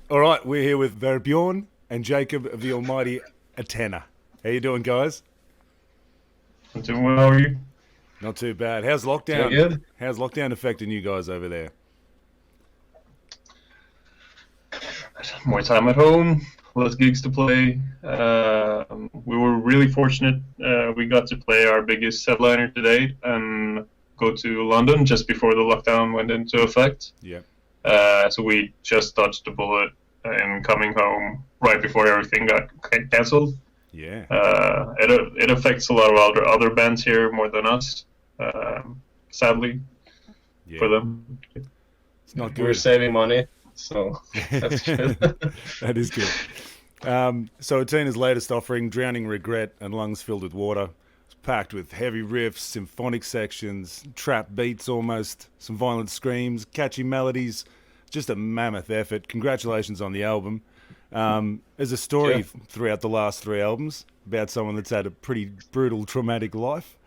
All right, we're here with Vebjorn and Jakob of the almighty ATENA. How you doing, guys? I'm doing well. How are you? Not too bad. How's Doing lockdown? good. How's lockdown affecting you guys over there? More time at home, less gigs to play. We were really fortunate. We got to play our biggest headliner today and go to London just before the lockdown went into effect. Yeah. So we just dodged the bullet in coming home right before everything got cancelled. Yeah. It affects a lot of other bands here more than us, sadly Yeah. for them. It's not We're good. saving money, so that's good. That is good. So Atena's latest offering, Drowning Regret and Lungs Filled with Water, is packed with heavy riffs, symphonic sections, trap beats almost, some violent screams, catchy melodies. Just a mammoth effort. Congratulations on the album. There's a story Yeah. throughout the last three albums about someone that's had a pretty brutal, traumatic life.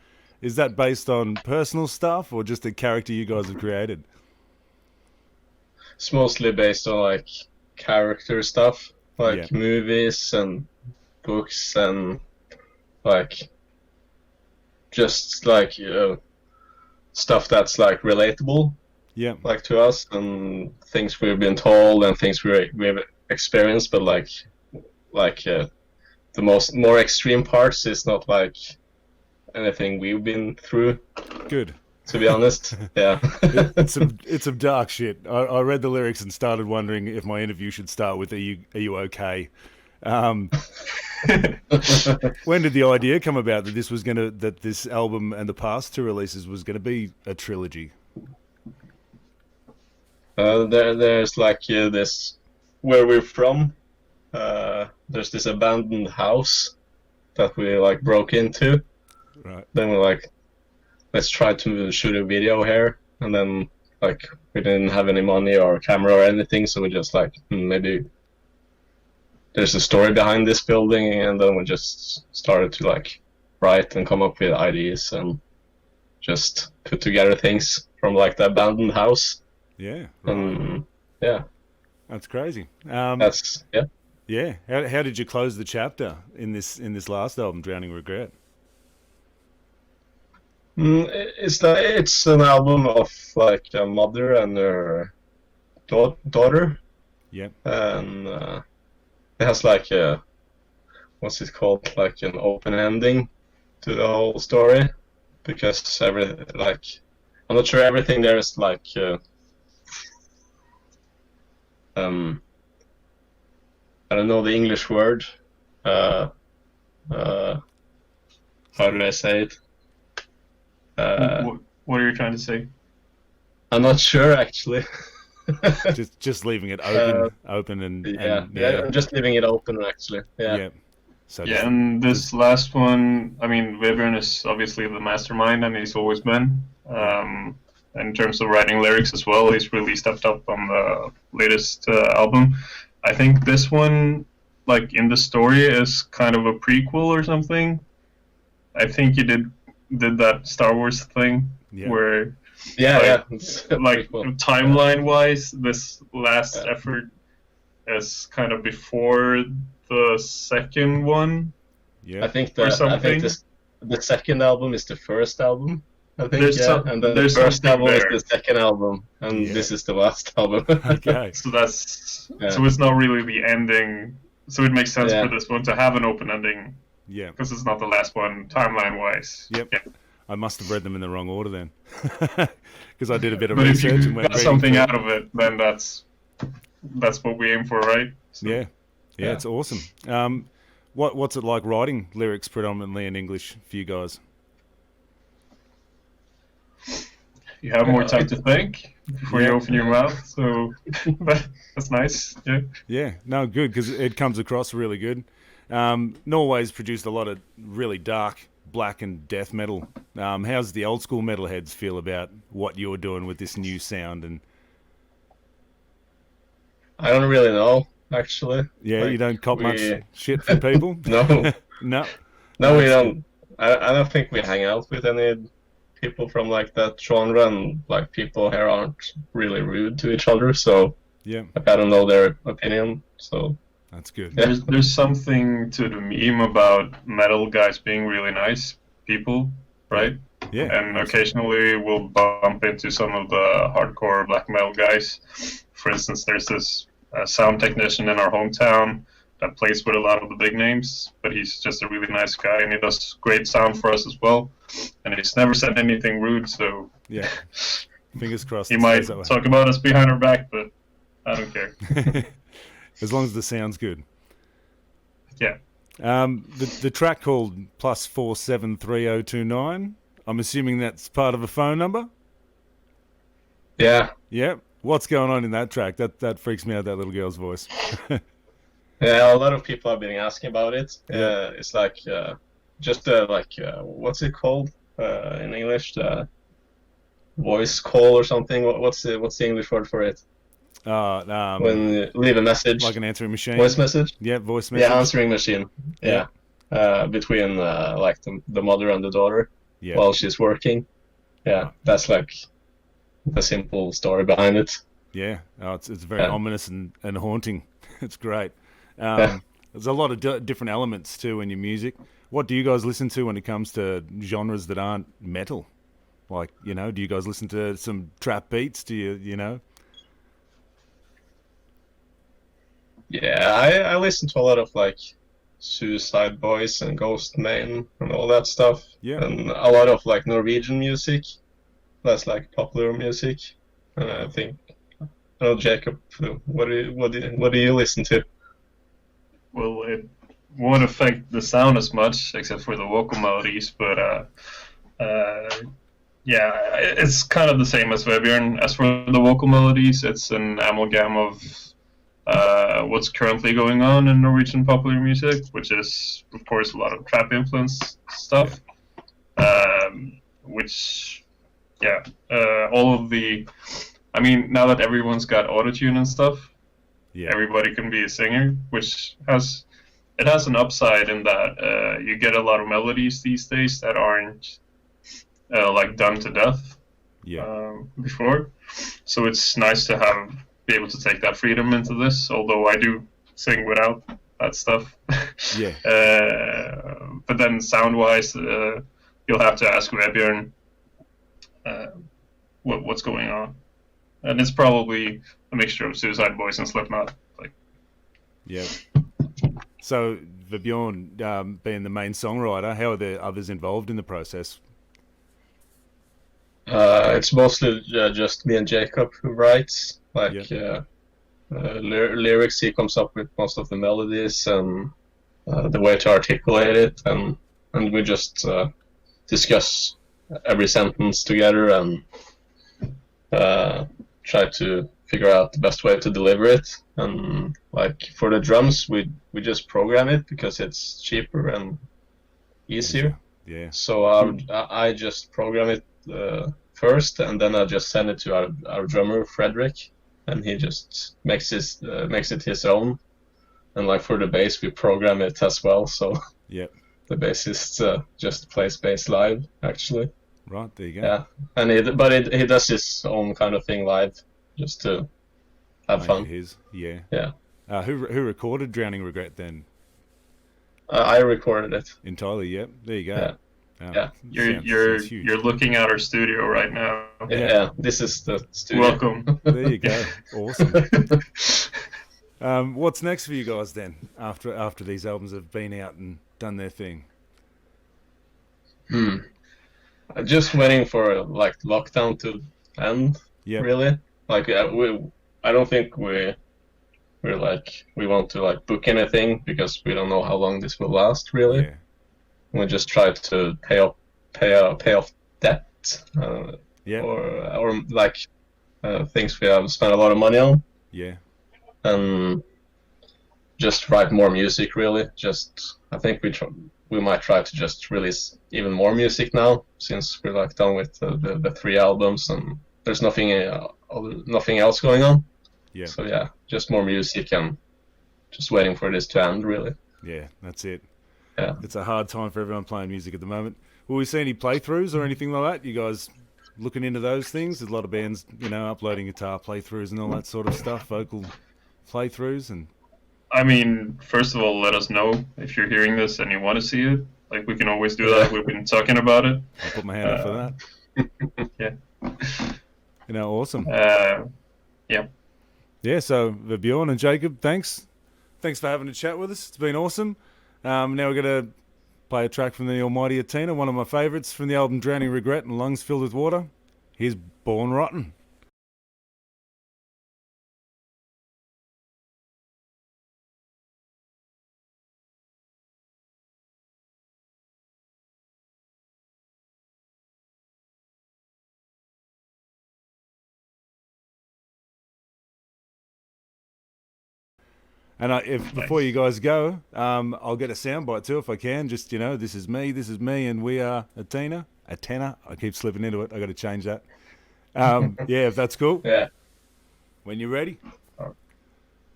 Is that based on personal stuff or just a character you guys have created? It's mostly based on like character stuff, like Yeah. movies and books and like just like stuff that's like relatable, Yeah. like to us and things we've been told and things we've experienced. But the more extreme parts is not like anything we've been through, Good. to be honest. Yeah. It's some dark shit. I read the lyrics and started wondering if my interview should start with "Are you okay?" Um, when did the idea come about that this album and the past two releases was gonna be a trilogy? There's like this where we're from. There's this abandoned house that we like broke into. Right. Then we're like, let's try to shoot a video here. And then like we didn't have any money or camera or anything, so we just like maybe there's a story behind this building, and then we just started to like write and come up with ideas and just put together things from like the abandoned house. Yeah. Right. And yeah, That's crazy. that's yeah. Yeah. How did you close the chapter in this last album, Drowning Regret? It's an album of like a mother and her daughter, Yeah. and it has like a what's it called, like an open ending to the whole story, because I'm not sure everything there is like I don't know the English word. How do I say it? What are you trying to say? I'm not sure actually. Just leaving it open and Yeah, I'm just leaving it open actually. Yeah. yeah. So Yeah, and this last one, I mean, Vebjorn is obviously the mastermind, and he's always been. In terms of writing lyrics as well, he's really stepped up on the latest album. I think this one, like in the story, is kind of a prequel or something. I think he did that Star Wars thing Yeah. where, Yeah, Like- yeah. It's like, cool. timeline-wise, this last Yeah. effort is kind of before the second one. yeah. I think or I something. think the second album is the first album. I think There's and then the there's first something album there. is the second album, and Yeah. this is the last album. Okay. So that's Yeah. so it's not really the ending. So it makes sense Yeah. for this one to have an open ending Yeah. because it's not the last one timeline-wise. Yep. Yeah. I must have read them in the wrong order then, because I did a bit of But if research you and went got reading something through. out of it, then that's what we aim for, right? So, Yeah. Yeah, Yeah. it's awesome. What's it like writing lyrics predominantly in English for you guys? you have more time to think before you Yeah. open your mouth. So that's nice. Yeah. Yeah, no, good, because it comes across really good. Norway's produced a lot of really dark, black and death metal. How's the old school metalheads feel about what you're doing with this new sound? And I don't really know actually. yeah, Like, you don't cop much we- shit from people. No, No. no, we That's don't. I don't think we hang out with any people from like that genre, and like people here aren't really rude to each other. So Yeah, Like, I don't know their opinion, so that's good. Yeah. There's something to the meme about metal guys being really nice people, right? Yeah, And absolutely. occasionally we'll bump into some of the hardcore black metal guys. For instance, there's this sound technician in our hometown that plays with a lot of the big names, but he's just a really nice guy and he does great sound for us as well. And he's never said anything rude, so Yeah, fingers crossed. he it might stays that way. talk about us behind our back, but I don't care. As long as the sound's good. Yeah. The track called +473029. I'm assuming that's part of a phone number. yeah. Yeah. What's going on in that track? That freaks me out. That little girl's voice. Yeah, a lot of people have been asking about it. Yeah. It's like what's it called in English? Voice call or something. What's the English word for it? When you leave a message, Like an answering machine. voice message. Yeah, voice message. Yeah, answering machine. Yeah, between like the mother and the daughter Yeah. while she's working. Yeah, that's like the simple story behind it. Yeah. Oh, it's very Yeah. ominous and haunting. It's great. Yeah. There's a lot of different elements too in your music. What do you guys listen to when it comes to genres that aren't metal? Like, do you guys listen to some trap beats? Do you know? Yeah, I listen to a lot of like Suicide Boys and Ghost Main and all that stuff. Yeah. And a lot of like Norwegian music. That's like popular music. And I think, I know Jacob, what do you listen to? Well, it won't affect the sound as much, except for the vocal melodies. But yeah, it's kind of the same as Vebjorn. As for the vocal melodies, it's an amalgam of what's currently going on in Norwegian popular music, which is, of course, a lot of trap influence stuff. Which, yeah, all of the. I mean, now that everyone's got autotune and stuff, Yeah. everybody can be a singer, which has an upside in that you get a lot of melodies these days that aren't like done to death before. So it's nice to be able to take that freedom into this. Although I do sing without that stuff. Yeah. But then sound-wise, you'll have to ask Vebjorn what's going on, and it's probably a mixture of Suicide Boys and Slipknot. Yeah. So Vebjorn, being the main songwriter, how are the others involved in the process? It's mostly just me and Jacob who writes. Like lyrics, he comes up with most of the melodies and the way to articulate it, and we just discuss every sentence together and try to figure out the best way to deliver it. And like for the drums, we just program it because it's cheaper and easier. Yeah. So I just program it first, and then I just send it to our drummer Frederick, and he just makes it his own. And like for the bass, we program it as well. So Yeah. the bassist just plays bass live, actually. Right, there you go. Yeah, and he does his own kind of thing live, just to have Make fun. it his. Yeah. Yeah, Who recorded Drowning Regret then? I recorded it. Entirely, yep. There you go. Yeah. Yeah. Sounds huge. You're looking at our studio right now. Yeah, this is the studio. Welcome. There you go. Awesome. What's next for you guys then? After these albums have been out and done their thing. Just waiting for like lockdown to end. Yeah. Really, like I don't think we want to like book anything because we don't know how long this will last. Really, Yeah. we just try to pay off debt. Yeah. Or like things we have spent a lot of money on, Yeah. and just write more music. Really, just I think we might try to just release even more music now, since we're like done with the 3 albums and there's nothing else going on. Yeah. So yeah, just more music and just waiting for this to end. Really. Yeah. That's it. Yeah. It's a hard time for everyone playing music at the moment. Will we see any playthroughs or anything like that? You guys looking into those things? There's a lot of bands, you know, uploading guitar playthroughs and all that sort of stuff, vocal playthroughs, and I mean, first of all, let us know if you're hearing this and you want to see it. Like, we can always do that. We've been talking about it. I'll put my hand up for that. Yeah. You know, awesome. Yeah. Yeah, so Vebjorn and Jakob, thanks for having a chat with us. It's been awesome. Now we're going to play a track from the almighty ATENA, one of my favourites from the album Drowning Regret and Lungs Filled with Water. Here's Born Rotten. And before you guys go, I'll get a soundbite too if I can. Just, you know, this is me, and we are ATENA. ATENA. I keep slipping into it. I got to change that. Yeah, if that's cool. Yeah. When you're ready. All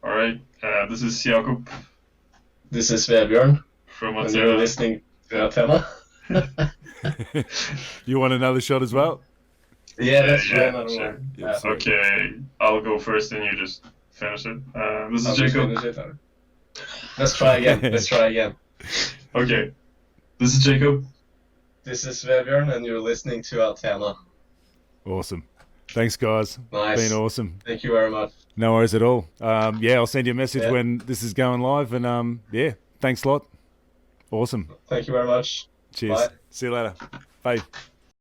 right. This is Jakob. This is Vebjorn. From And you're ATENA. listening to ATENA. You want another shot as well? Yeah, let's try Yeah, another sure. one. Yeah, sorry. Okay, I'll go first and you just finish it. This is I'll just Jakob. finish it. Let's try again. Okay. This is Jakob. This is Vebjorn, and you're listening to ATENA. Awesome. Thanks, guys. Nice. Been awesome. Thank you very much. No worries at all. Yeah, I'll send you a message Yeah. when this is going live. And yeah, thanks a lot. Awesome. Thank you very much. Cheers. Bye. See you later. Bye.